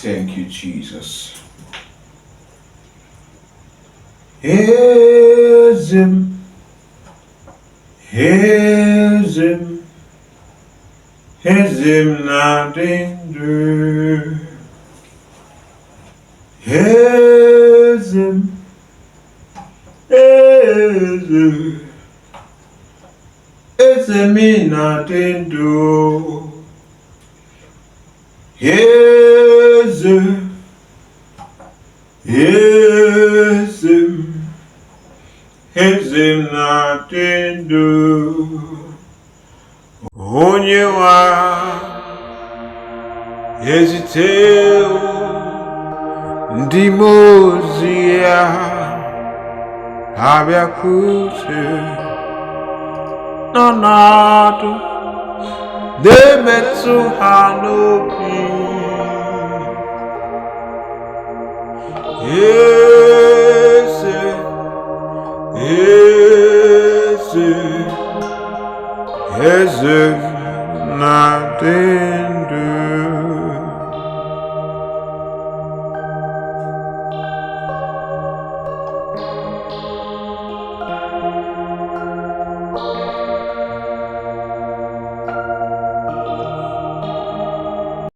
Thank you, Jesus. EZEM, EZEM, EZEM nadindu. EZEM, EZEM, EZEM nadindu. EZEM, EZEM, EZEM nadindu. Onyewa eziteo ndimozia abiakute nonado demetsu hanobi eze nadindu.